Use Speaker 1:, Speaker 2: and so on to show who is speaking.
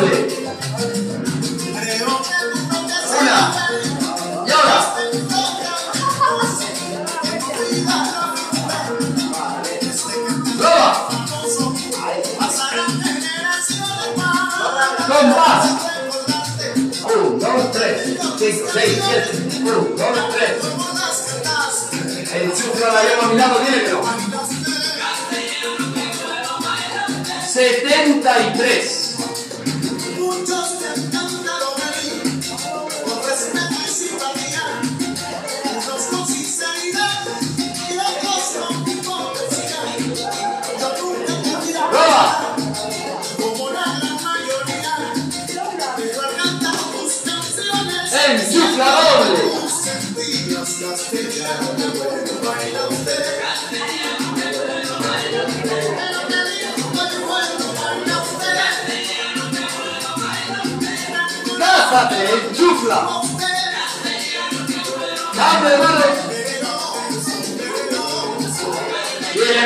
Speaker 1: doble. Una. Y ahora. Prueba. Compás. 1, 2, 3, 5, 6, 7. 1, 2, 3. El chufla la lleva a mi lado, dímelo. 73. Enchufla doble. Cásate, enchufla. Dame, hermano. Bien,